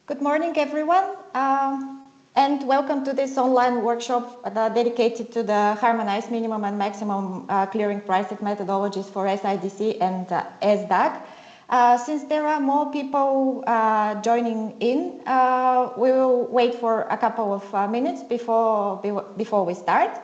Good morning, everyone, and welcome to this online workshop dedicated to the harmonized minimum and maximum clearing prices methodologies for SIDC and SDAC. Since there are more people joining in, we will wait for a couple of minutes before we start.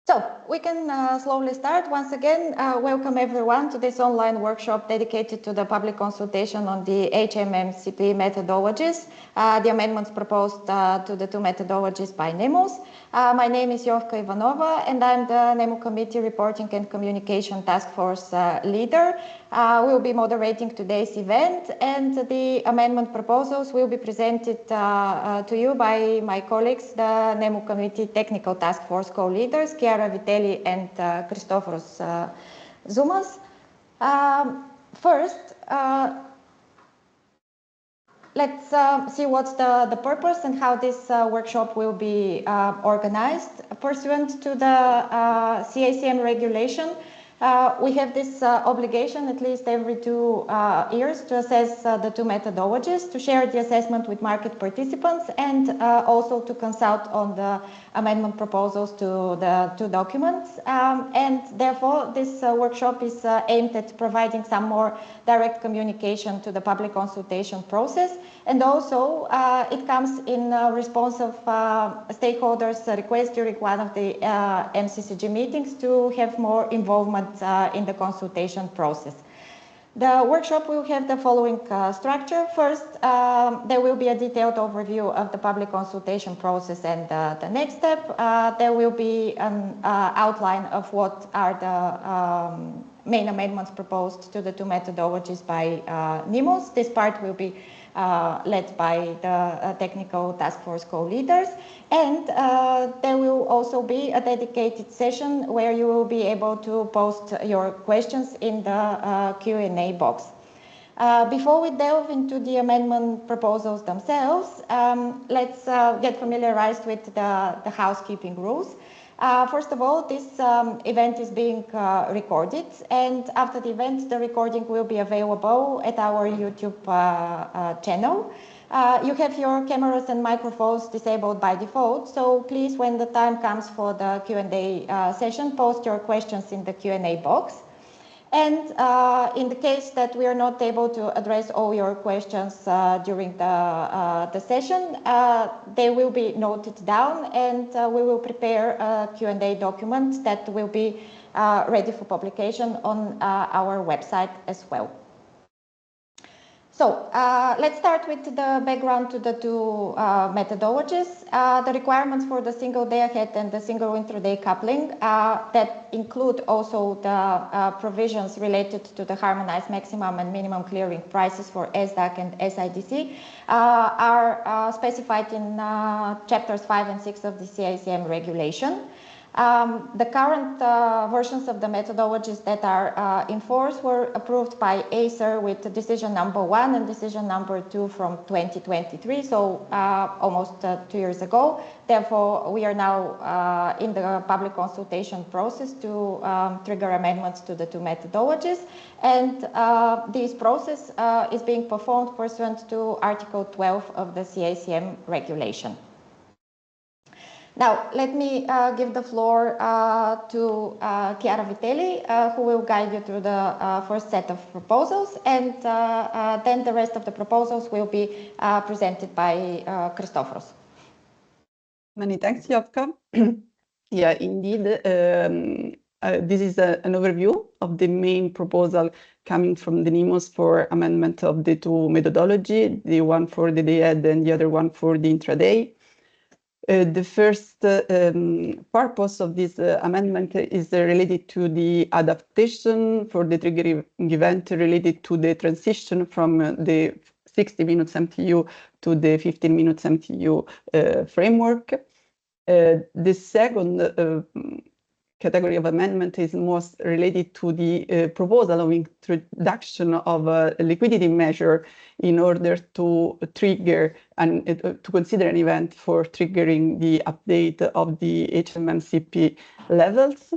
So we can slowly start. Once again, welcome everyone to this online workshop dedicated to the public consultation on the HMMCP methodologies, the amendments proposed to the two methodologies by NEMOS. My name is Jovka Ivanova, and I'm the NEMO Committee Reporting and Communication Task Force leader. We'll be moderating today's event, and the amendment proposals will be presented to you by my colleagues, the NEMO Committee Technical Task Force co-leaders, Chiara Vitelli and Christoforos Zoumas. First, let's see what's the purpose and how this workshop will be organized. Pursuant to the CACM regulation, we have this obligation at least every 2 years to assess the two methodologies, to share the assessment with market participants, and also to consult on the amendment proposals to the two documents. And therefore, this workshop is aimed at providing some more direct communication to the public consultation process. And also, it comes in response of stakeholders' request during one of the MCCG meetings to have more involvement in the consultation process. The workshop will have the following structure. First, there will be a detailed overview of the public consultation process and the next step. There will be an outline of what are the main amendments proposed to the two methodologies by NEMOS. This part will be led by the technical task force co-leaders, and there will also be a dedicated session where you will be able to post your questions in the Q&A box. Before we delve into the amendment proposals themselves, let's get familiarized with the housekeeping rules. First of all, this event is being recorded, and after the event, the recording will be available at our YouTube channel. You have your cameras and microphones disabled by default, so please, when the time comes for the Q&A session, post your questions in the Q&A box. And in the case that we are not able to address all your questions during the session, they will be noted down, and we will prepare a Q&A document that will be ready for publication on our website as well. So let's start with the background to the two methodologies. The requirements for the single day ahead and the single intraday coupling that include also the provisions related to the harmonized maximum and minimum clearing prices for SDAC and SIDC are specified in chapters 5 and 6 of the CACM regulation. The current versions of the methodologies that are in force were approved by ACER with decision number 1 and decision number 2 from 2023, so almost 2 years ago. Therefore, we are now in the public consultation process to trigger amendments to the 2 methodologies, and this process is being performed pursuant to Article 12 of the CACM regulation. Now, let me give the floor to Chiara Vitelli, who will guide you through the first set of proposals, and then the rest of the proposals will be presented by Christoforos. Many thanks, Jovka. Yeah, indeed, this is an overview of the main proposal coming from the NIMOS for amendment of the 2 methodology, the one for the day ahead and the other one for the intraday. The first purpose of this amendment is related to the adaptation for the triggering event related to the transition from the 60 minutes MTU to the 15 minutes MTU framework. The second category of amendment is most related to the proposal of introduction of a liquidity measure in order to trigger and to consider an event for triggering the update of the HMMCP levels.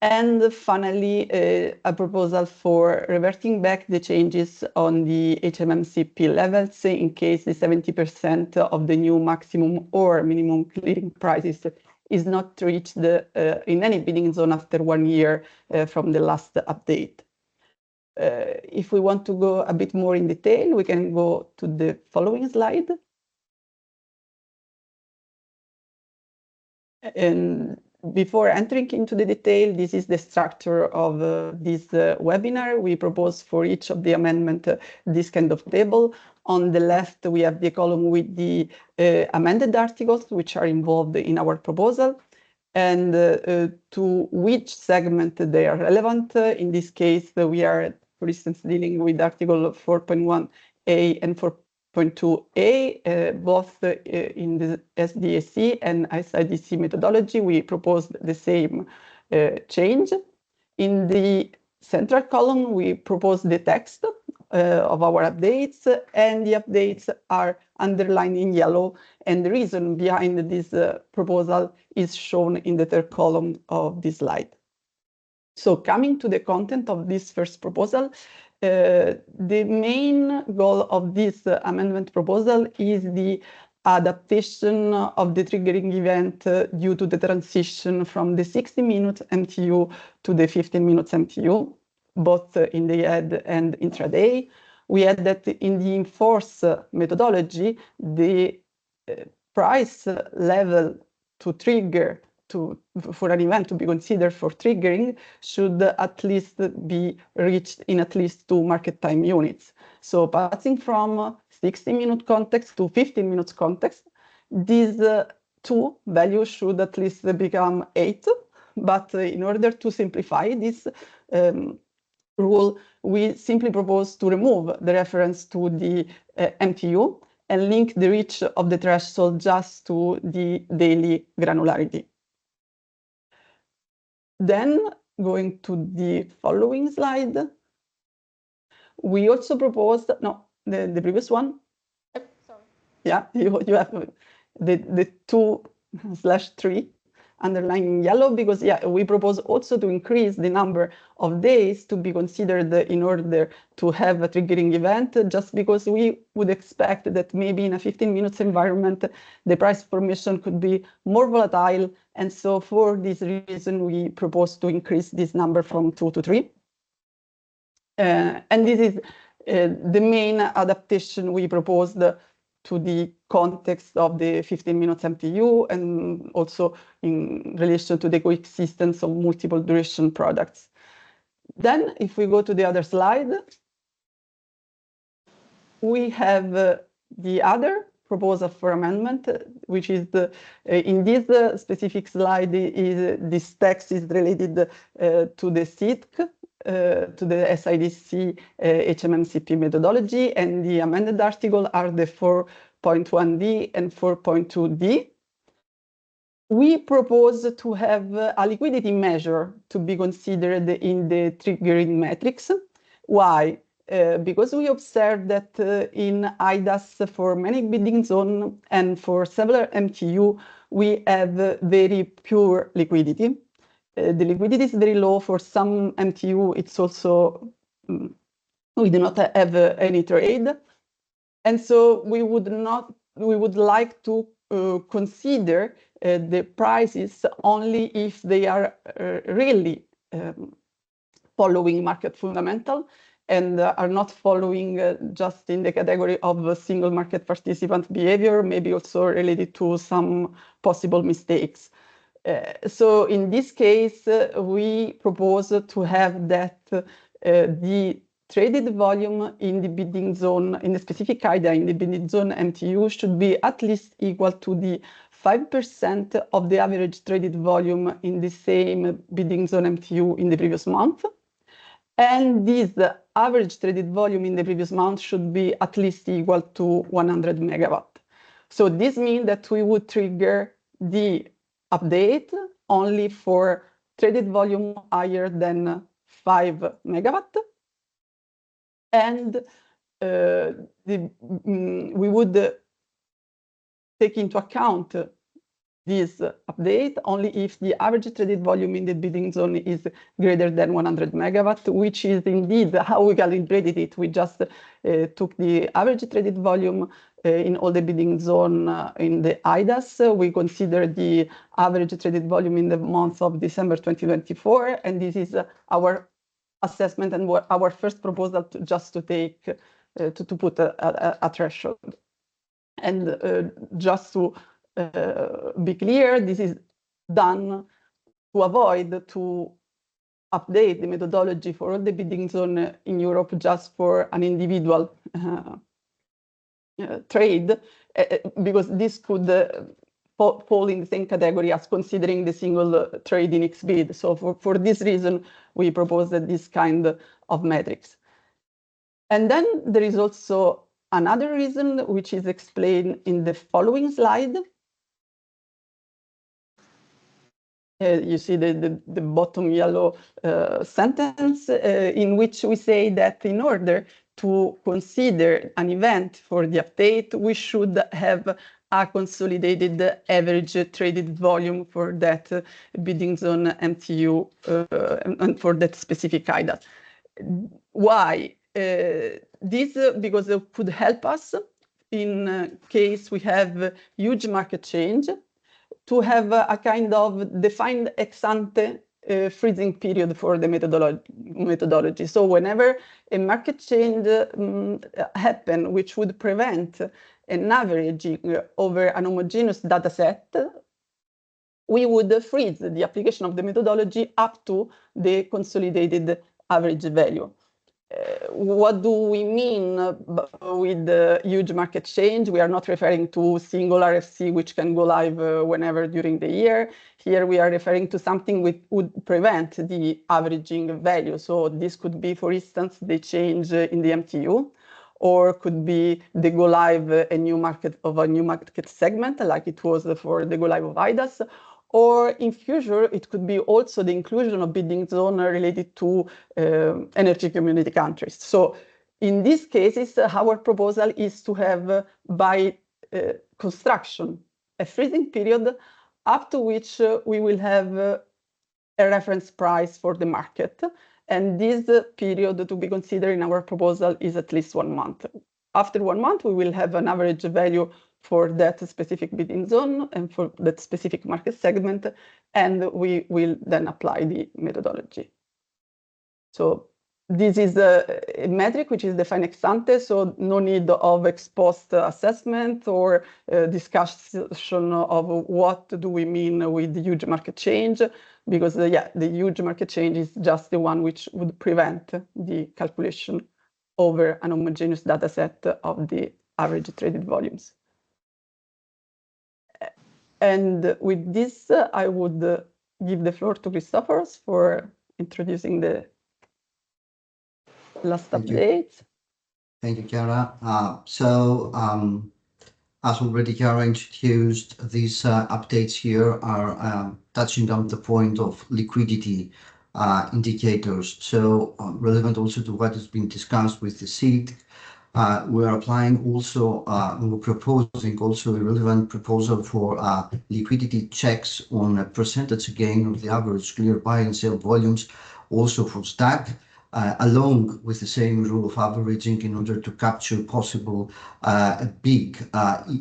And finally, a proposal for reverting back the changes on the HMMCP levels in case the 70% of the new maximum or minimum clearing prices is not reached in any bidding zone after 1 year from the last update. If we want to go a bit more in detail, we can go to the following slide. And before entering into the detail, this is the structure of this webinar. We propose for each of the amendment this kind of table. On the left, we have the column with the amended articles which are involved in our proposal and to which segment they are relevant. In this case, we are, for instance, dealing with Article 4.1a and 4.2a, both in the SDAC and SIDC methodology. We proposed the same change. In the central column, we propose the text of our updates, and the updates are underlined in yellow, and the reason behind this proposal is shown in the third column of this slide. So coming to the content of this first proposal, the main goal of this amendment proposal is the adaptation of the triggering event due to the transition from the 60 minutes MTU to the 15 minutes MTU, both in the ahead and intraday. We had that in the enforce methodology, the price level to trigger for an event to be considered for triggering should at least be reached in at least 2 market time units. So passing from 60-minute context to 15 minutes context, these 2 values should at least become 8. But in order to simplify this rule, we simply propose to remove the reference to the MTU and link the reach of the threshold just to the daily granularity. Then, going to the following slide, we also proposed, no, the previous one. Sorry. Yeah, you have the 2/3 underlined in yellow, because yeah, we propose also to increase the number of days to be considered in order to have a triggering event, just because we would expect that maybe in a 15 minutes environment, the price formation could be more volatile. And so for this reason, we propose to increase this number from 2 to 3. And this is the main adaptation we proposed to the context of the 15 minutes MTU, and also in relation to the coexistence of multiple duration products. Then, if we go to the other slide, we have the other proposal for amendment, which is in this specific slide, this text is related to the SIDC, to the SIDC HMMCP methodology, and the amended article are the 4.1d and 4.2d. we propose to have a liquidity measure to be considered in the triggering metrics. Why? Because we observed that in IDAS for many bidding zones and for several MTU, we have very pure liquidity. The liquidity is very low. For some MTU, it's also, we do not have any trade. And so we would like to consider the prices only if they are really following market fundamental and are not following just in the category of a single market participant behavior, maybe also related to some possible mistakes. So in this case, we propose to have that the traded volume in the bidding zone, in the specific IDA in the bidding zone MTU should be at least equal to the 5% of the average traded volume in the same bidding zone MTU in the previous month. And this average traded volume in the previous month should be at least equal to 100 megawatt. So this means that we would trigger the update only for traded volume higher than 5 megawatt. And we would take into account this update only if the average traded volume in the bidding zone is greater than 100 megawatt, which is indeed how we calibrated it. We just took the average traded volume in all the bidding zone in the IDAS. We consider the average traded volume in the month of December 2024, and this is our assessment and our first proposal to take to put a threshold. And just to be clear, this is done to avoid to update the methodology for all the bidding zone in Europe just for an individual trade, because this could fall in the same category as considering the single trade in X bid. So for this reason, we propose this kind of metrics. And then there is also another reason, which is explained in the following slide. You see the bottom yellow sentence in which we say that in order to consider an event for the update, we should have a consolidated average traded volume for that bidding zone MTU and for that specific IDA. Why? This because it could help us in case we have huge market change to have a kind of defined ex-ante freezing period for the methodology. So whenever a market change happens, which would prevent an averaging over an homogeneous data set, we would freeze the application of the methodology up to the consolidated average value. What do we mean with the huge market change? We are not referring to single RFC, which can go live whenever during the year. Here we are referring to something which would prevent the averaging value. So this could be, for instance, the change in the MTU, or could be the go live a new market segment, like it was for the go live of IDAS. Or in future, it could be also the inclusion of bidding zone related to energy community countries. So in these cases, our proposal is to have by construction a freezing period up to which we will have a reference price for the market. And this period to be considered in our proposal is at least 1 month. After 1 month, we will have an average value for that specific bidding zone and for that specific market segment, and we will then apply the methodology. So this is a metric which is defined ex ante, so no need of ex post assessment or discussion of what do we mean with the huge market change, because the huge market change is just the one which would prevent the calculation over an homogeneous data set of the average traded volumes. And with this, I would give the floor to Christophoros for introducing the last updates. Thank you, Chiara. as already Chiara introduced, these updates here are touching on the point of liquidity indicators. So relevant also to what has been discussed with the SIDC. We're applying also, we're proposing also a relevant proposal for liquidity checks on a percentage again of the average clear buy and sell volumes, also for SDAC, along with the same rule of averaging in order to capture possible big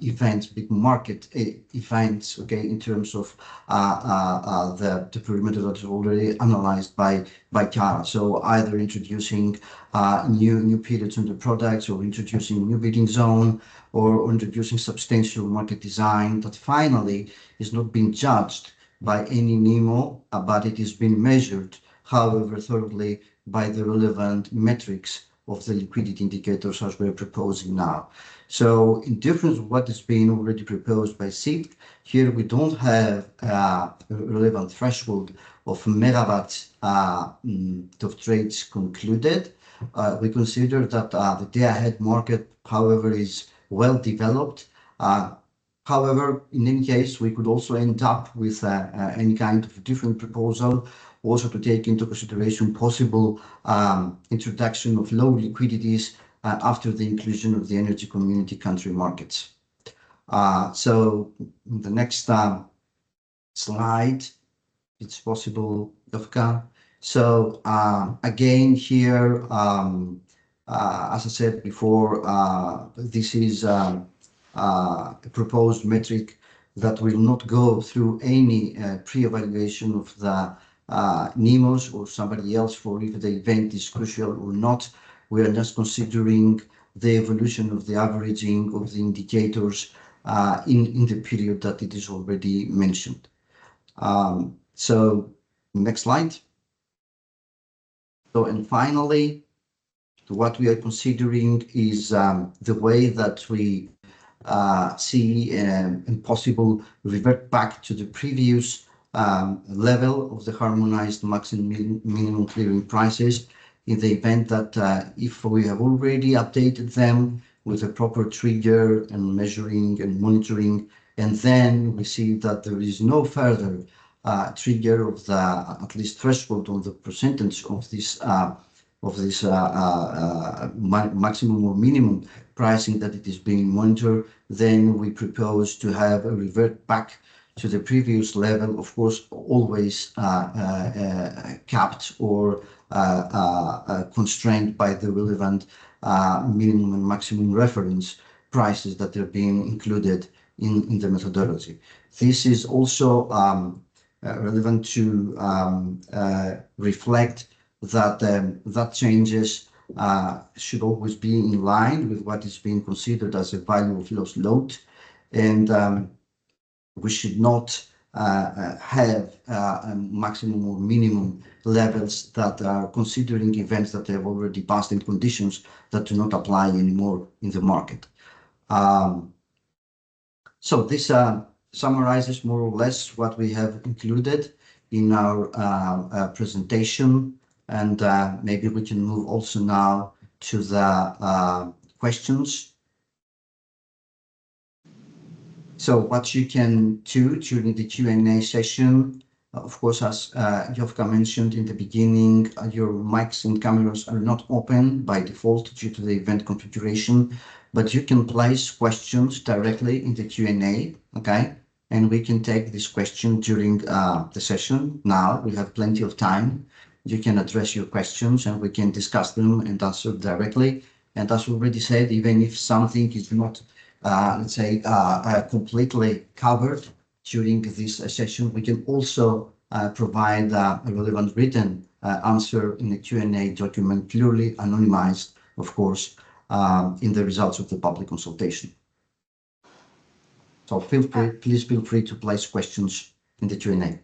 events, big market events, okay, in terms of the perimeter that is already analyzed by Chiara. So either introducing new periods on the products, or introducing new bidding zone, or introducing substantial market design that finally is not being judged by any NEMO, but it is being measured, however, thoroughly by the relevant metrics of the liquidity indicators as we're proposing now. So in difference of what is being already proposed by SIDC, here we don't have a relevant threshold of megawatts of trades concluded. We consider that the day-ahead market, however, is well developed. However, in any case, we could also end up with any kind of different proposal, also to take into consideration possible introduction of low liquidities after the inclusion of the energy community country markets. So the next slide, it's possible, Jovka. So again here, as I said before, this is a proposed metric that will not go through any pre-evaluation of the NEMOs or somebody else for if the event is crucial or not. We are just considering the evolution of the averaging of the indicators in the period that it is already mentioned. So next slide. So, and finally, what we are considering is the way that we see and possible revert back to the previous level of the harmonized maximum minimum clearing prices in the event that if we have already updated them with a proper trigger and measuring and monitoring, and then we see that there is no further trigger of the at least threshold on the percentage of this maximum or minimum pricing that it is being monitored, then we propose to have a revert back to the previous level, of course, always capped or constrained by the relevant minimum and maximum reference prices that are being included in the methodology. This is also relevant to reflect that that changes should always be in line with what is being considered as a value of lost load, and we should not have maximum or minimum levels that are considering events that have already passed in conditions that do not apply anymore in the market. So this summarizes more or less what we have included in our presentation, and maybe we can move also now to the questions. So what you can do during the Q&A session, of course, as Jovka mentioned in the beginning, your mics and cameras are not open by default due to the event configuration, but you can place questions directly in the Q&A, okay? And we can take this question during the session. Now we have plenty of time. You can address your questions and we can discuss them and answer directly. And as already said, even if something is not let's say, completely covered during this session, we can also provide a relevant written answer in the Q&A document, purely anonymized, of course, in the results of the public consultation. So please feel free to place questions in the Q&A.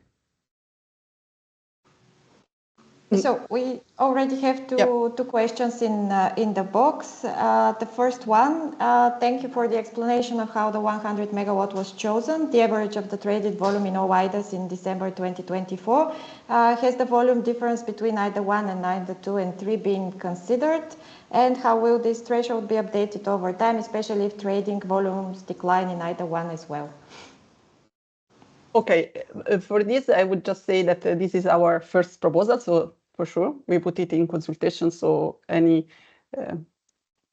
So we already have two questions in the box. The first one, thank you for the explanation of how the 100 megawatt was chosen. The average of the traded volume in all IDAs in December 2024. Has the volume difference between IDA 1 and IDA 2 and 3 been considered? And how will this threshold be updated over time, especially if trading volumes decline in IDA 1 as well? Okay, for this, I would just say that this is our first proposal, so for sure, we put it in consultation, so any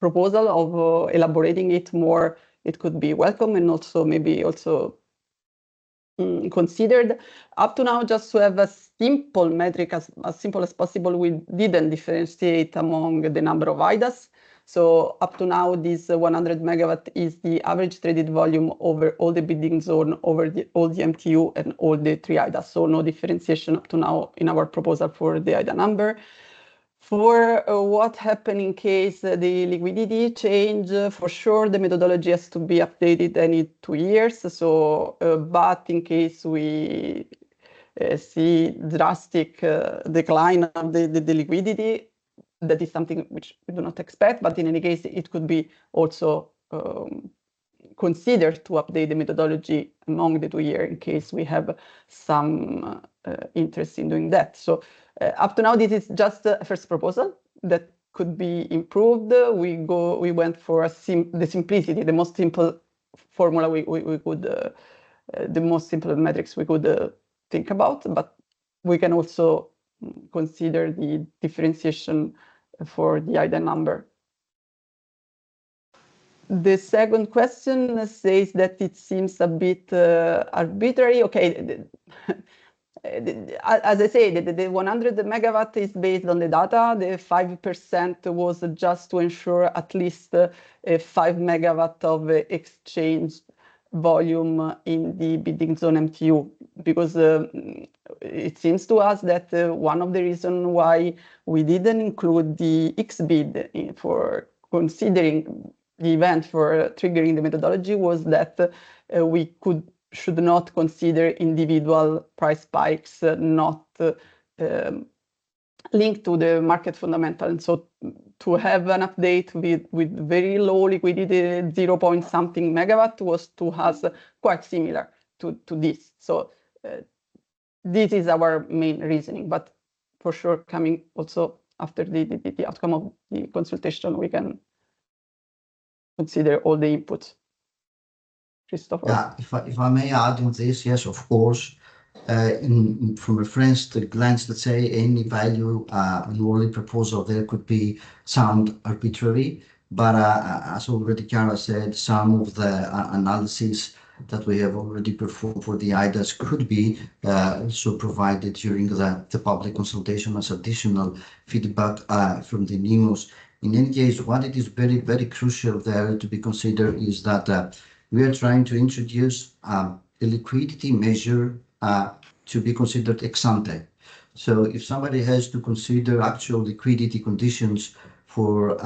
proposal of elaborating it more, it could be welcome and also maybe also considered. Up to now, just to have a simple metric, as simple as possible, we didn't differentiate among the number of IDAs. So up to now, this 100 megawatt is the average traded volume over all the bidding zone, over all the MTU and all the 3 IDAs. So no differentiation up to now in our proposal for the IDA number. For what happened in case the liquidity change, for sure the methodology has to be updated any 2 years. So, but in case we see drastic decline of the liquidity, that is something which we do not expect, but in any case, it could be also considered to update the methodology among the 2 years in case we have some interest in doing that. So up to now, this is just a first proposal that could be improved. We went for the simplicity, the most simple formula we could, the most simple metrics we could think about, but we can also consider the differentiation for the IDA number. The second question says that it seems a bit arbitrary. Okay, as I say, the 100 megawatt is based on the data. The 5% was just to ensure at least 5 megawatt of exchange volume in the bidding zone MTU, because it seems to us that one of the reasons why we didn't include the XBID for considering the event for triggering the methodology was that we should not consider individual price spikes not linked to the market fundamental. And so to have an update with very low liquidity, 0 point something megawatt, was to us quite similar to this. So this is our main reasoning, but for sure, coming also after the outcome of the consultation, we can consider all the inputs. Christopher? Yeah, if I may add on this, yes, of course. From a first glance, let's say any value in early proposal there could sound arbitrary, but as already Chiara said, some of the analysis that we have already performed for the IDAs could be also provided during the public consultation as additional feedback from the NEMOs. In any case, what it is very, very crucial there to be considered is that we are trying to introduce a liquidity measure to be considered ex ante. So if somebody has to consider actual liquidity conditions for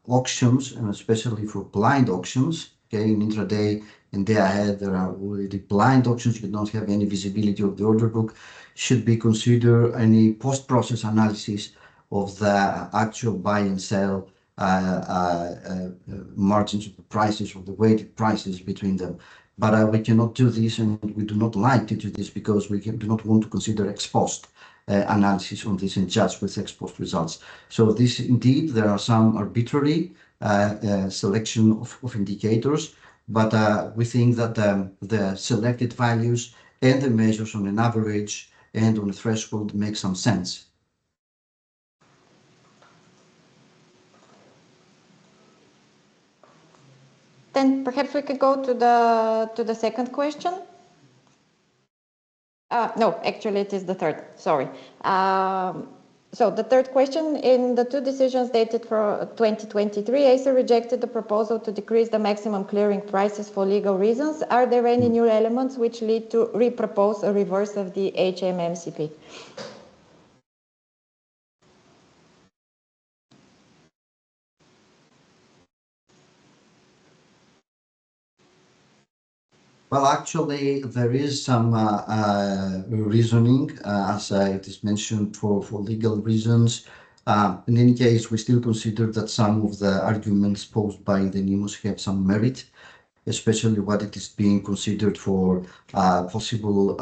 auctions, and especially for blind auctions, okay, in intraday and day ahead, there are already blind auctions, you don't have any visibility of the order book, should be considered any post-process analysis of the actual buy and sell margins of the prices, or the weighted prices between them. But we cannot do this, and we do not like to do this, because we do not want to consider ex post analysis on this and judge with ex post results. So this, indeed, there are some arbitrary selection of indicators, but we think that the selected values and the measures on an average and on a threshold make some sense. Then perhaps we could go to the second question. No, actually it is the third, sorry. So the third question, in the 2 decisions dated for 2023, ACER rejected the proposal to decrease the maximum clearing prices for legal reasons. Are there any new elements which lead to repropose a reverse of the HMMCP? Well, actually, there is some reasoning, as it is mentioned, for legal reasons. In any case, we still consider that some of the arguments posed by the NIMOs have some merit, especially what it is being considered for possible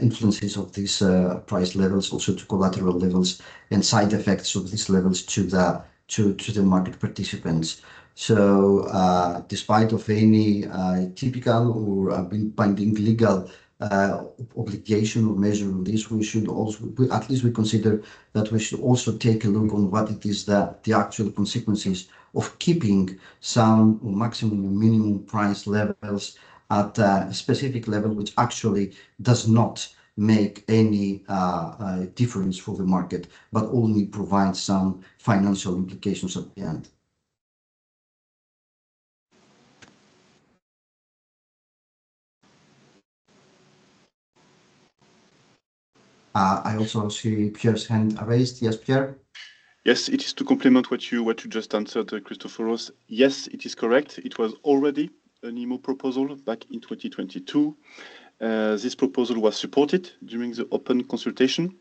influences of these price levels, also to collateral levels, and side effects of these levels to the market participants. So, despite of any typical or binding legal obligation or measure on this, we should also, at least we consider that we should also take a look on what it is the actual consequences of keeping some maximum and minimum price levels at a specific level, which actually does not make any difference for the market, but only provides some financial implications at the end. I also see Pierre's hand raised. Yes, Pierre? Yes, it is to complement what you just answered, Christophoros. Yes, it is correct. It was already a NIMO proposal back in 2022. This proposal was supported during the open consultation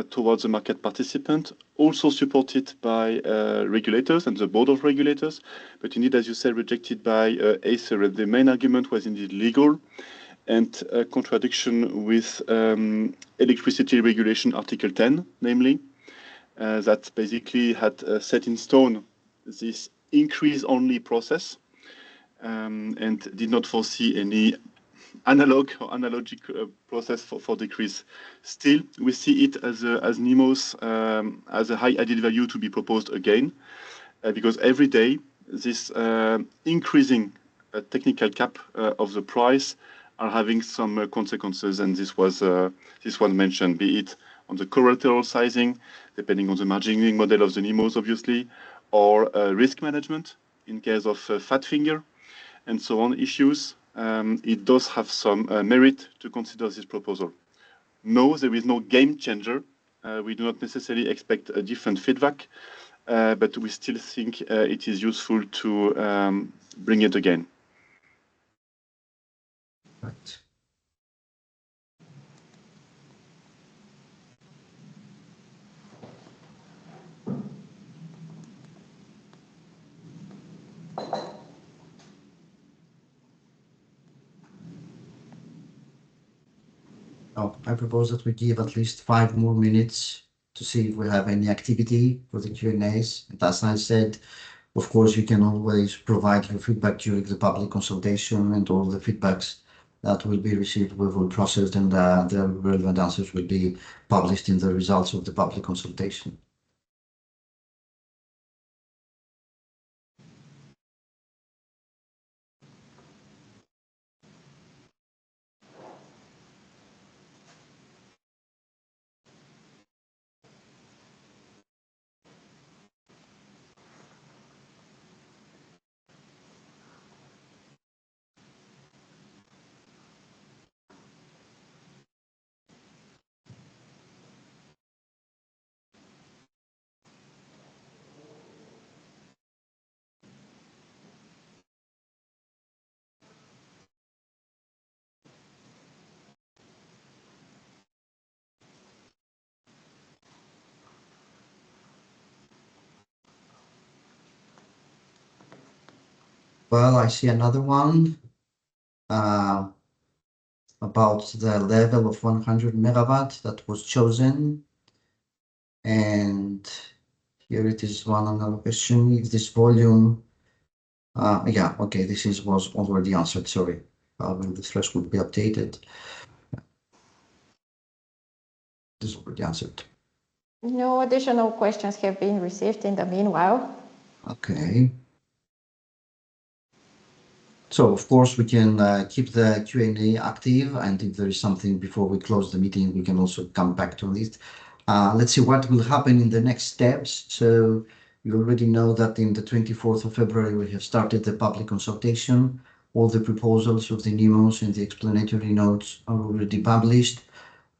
towards the market participant, also supported by regulators and the board of regulators, but indeed, as you said, rejected by Acer. The main argument was indeed legal and a contradiction with electricity regulation article 10, namely, that basically had set in stone this increase-only process and did not foresee any analog or analogic process for decrease. Still, we see it as NIMOs as a high added value to be proposed again, because every day this increasing technical cap of the price are having some consequences, and this was mentioned, be it on the collateral sizing, depending on the margining model of the NIMOs, obviously, or risk management in case of fat finger, and so on issues. It does have some merit to consider this proposal. No, there is no game changer. We do not necessarily expect a different feedback, but we still think it is useful to bring it again. Right. Oh, I propose that we give at least 5 more minutes to see if we have any activity for the Q&As. And as I said, of course, you can always provide your feedback during the public consultation, and all the feedbacks that will be received will be processed, and the relevant answers will be published in the results of the public consultation. Well, I see another one about the level of 100 megawatt that was chosen. And here it is one another question, if this volume, yeah, okay, was already answered, sorry. When the threshold will be updated. This is already answered. No additional questions have been received in the meanwhile. Okay. So, of course, we can keep the Q&A active, and if there is something before we close the meeting, we can also come back to it. Let's see what will happen in the next steps. So, you already know that in the 24th of February, we have started the public consultation. All the proposals of the NIMOs and the explanatory notes are already published.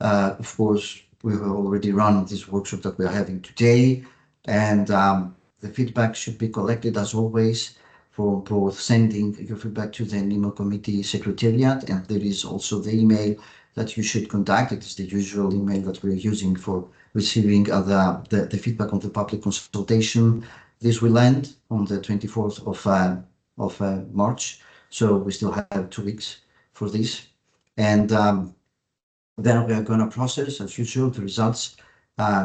Of course, we have already run this workshop that we are having today, and the feedback should be collected as always for both sending your feedback to the NEMO committee secretariat, and there is also the email that you should contact. It is the usual email that we're using for receiving the feedback on the public consultation. This will end on the 24th of March, so we still have 2 weeks for this. And then we are going to process, as usual, the results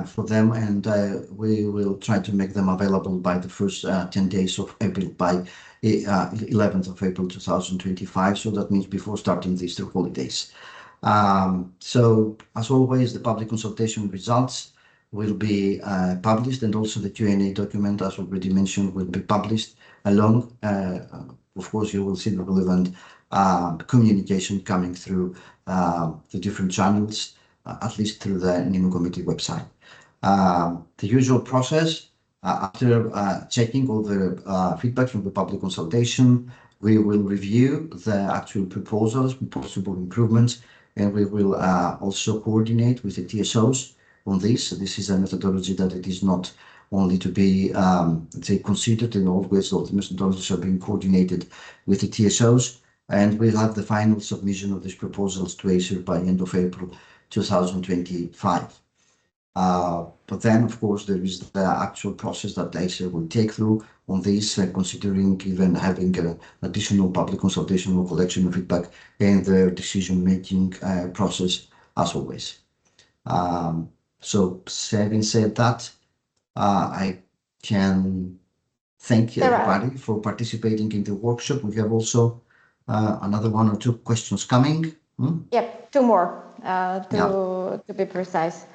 for them, and we will try to make them available by the first 10 days of April, by 11th of April 2025. So that means before starting the Easter holidays. So as always, the public consultation results will be published, and also the Q&A document, as already mentioned, will be published along. Of course, you will see the relevant communication coming through the different channels, at least through the NEMO committee website. The usual process, after checking all the feedback from the public consultation, we will review the actual proposals, possible improvements, and we will also coordinate with the TSOs on this. So this is a methodology that it is not only to be, let's say, considered, and always all the methodologies are being coordinated with the TSOs, and we'll have the final submission of these proposals to ACER by end of April 2025. But then, of course, there is the actual process that ACER will take through on this, considering even having an additional public consultation or collection of feedback and the decision-making process, as always. So having said that, I can thank everybody for participating in the workshop. We have also another 1 or 2 questions coming. Yep, 2 more to be precise.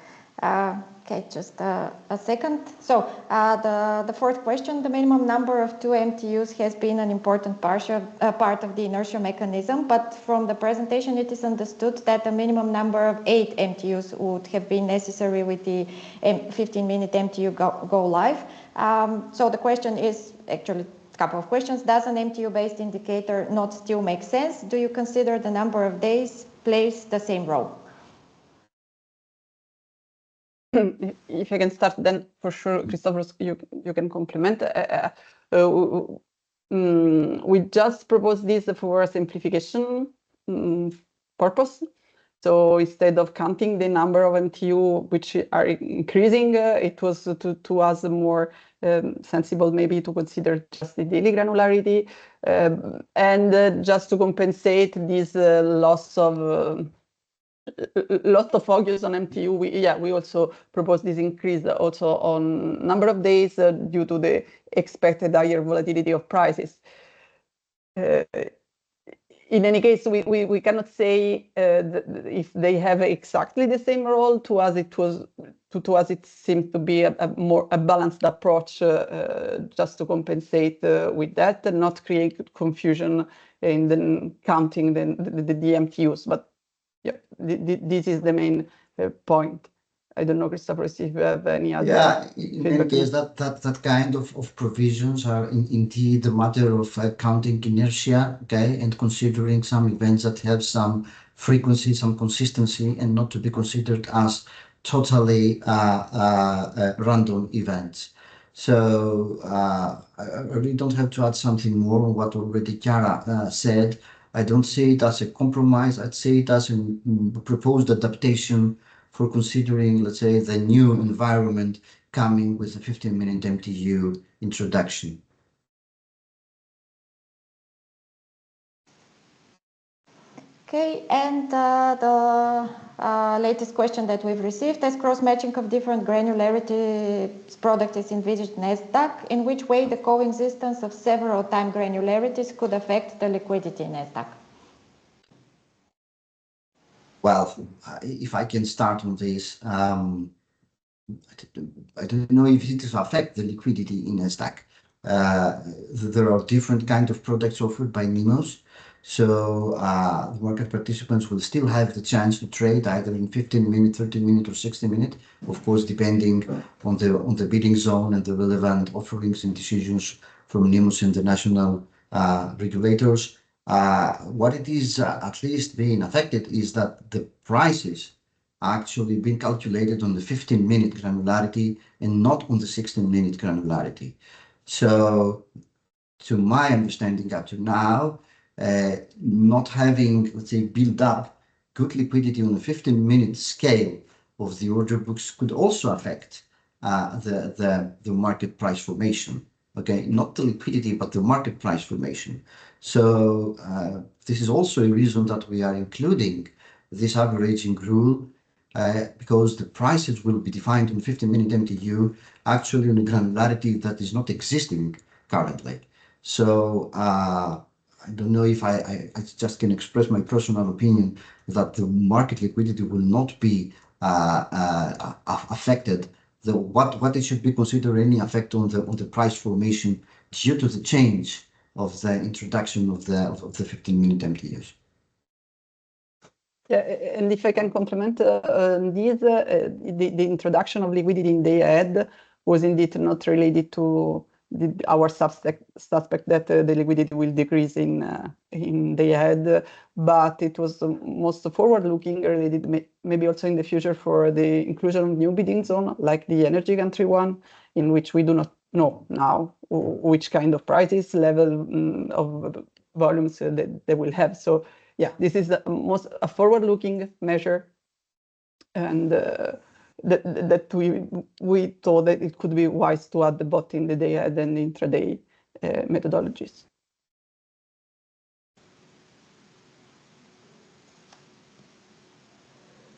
Okay, just a second. So the 4th question, the minimum number of 2 MTUs has been an important part of the inertia mechanism, but from the presentation it is understood that a minimum number of 8 MTUs would have been necessary with the 15-minute MTU go live. So the question is actually a couple of questions. Does an MTU-based indicator not still make sense? Do you consider the number of days plays the same role? If I can start, then for sure, Christopher, you can complement. We just proposed this for simplification purpose. So instead of counting the number of MTU which are increasing, it was to us more sensible maybe to consider just the daily granularity, and just to compensate this loss of focus on MTU. We also propose this increase also on number of days due to the expected higher volatility of prices. In any case, we cannot say if they have exactly the same role. To us, it seemed to be a more balanced approach, just to compensate with that and not create confusion in the counting the MTUs. But yeah, this is the main point. I don't know, Christopher, if you have any other. Yeah, in any case, that kind of provisions are indeed a matter of counting inertia, okay, and considering some events that have some frequency, some consistency, and not to be considered as totally random events. So I really don't have to add something more on what already Chiara said. I don't see it as a compromise. I'd say it as a proposed adaptation for considering, let's say, the new environment coming with a 15-minute MTU introduction. Okay, and the latest question that we've received is cross-matching of different granularity product is envisaged in SDAC. In which way the coexistence of several time granularities could affect the liquidity in SDAC? Well, if I can start on this, I don't know if it will affect the liquidity in SDAC. There are different kinds of products offered by NEMOs. So the market participants will still have the chance to trade either in 15-minute, 30-minute, or 60-minute, of course, depending on the bidding zone and the relevant offerings and decisions from NEMOs and the national regulators. What it is at least being affected is that the prices are actually being calculated on the 15-minute granularity and not on the 16-minute granularity. So to my understanding up to now, not having, let's say, built up good liquidity on a 15-minute scale of the order books could also affect the market price formation. Okay, not the liquidity, but the market price formation. So this is also a reason that we are including this averaging rule, because the prices will be defined in 15-minute MTU, actually on a granularity that is not existing currently. So I don't know if I just can express my personal opinion that the market liquidity will not be affected. What it should be considered any effect on the price formation due to the change of the introduction of the 15-minute MTUs. Yeah, and if I can complement this, the introduction of liquidity in day ahead was indeed not related to our suspect that the liquidity will decrease in day ahead, but it was most forward-looking, related maybe also in the future for the inclusion of new bidding zone, like the energy country one, in which we do not know now which kind of prices, level of volumes they will have. So yeah, this is most a forward-looking measure, and that we thought that it could be wise to add the bot in the day ahead and intraday methodologies.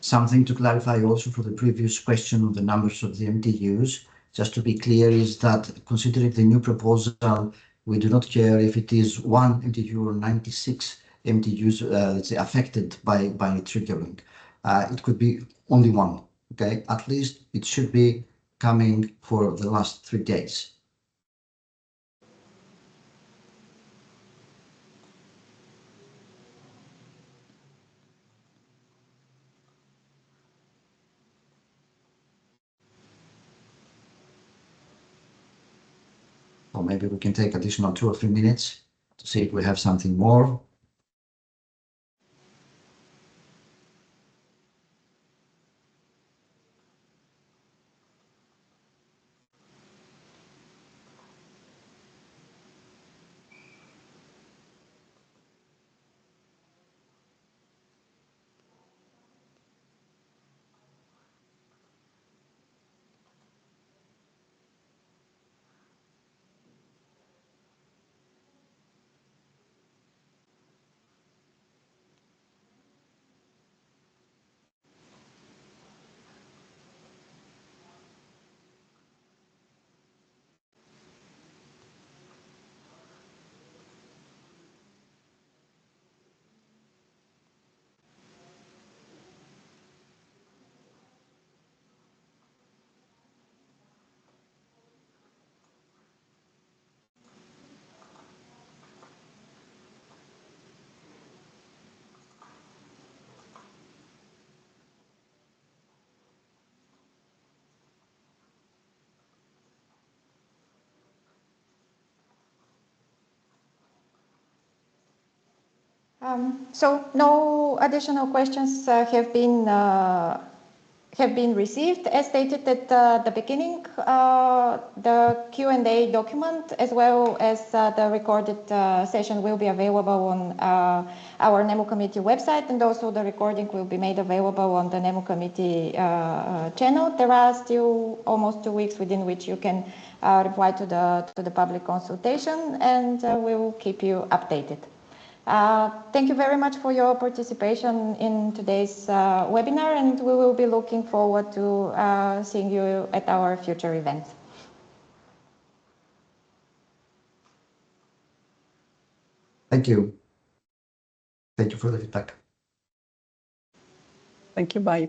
Something to clarify also for the previous question on the numbers of the MTUs, just to be clear, is that considering the new proposal, we do not care if it is 1 MTU or 96 MTUs, let's say, affected by triggering. It could be only one, okay? At least it should be coming for the last 3 days. Or maybe we can take additional 2 or 3 minutes to see if we have something more. So no additional questions have been received. As stated at the beginning, the Q&A document as well as the recorded session will be available on our NEMO committee website, and also the recording will be made available on the NEMO committee channel. There are still almost 2 weeks within which you can reply to the public consultation, and we will keep you updated. Thank you very much for your participation in today's webinar, and we will be looking forward to seeing you at our future events. Thank you. Thank you for the feedback. Thank you. Bye.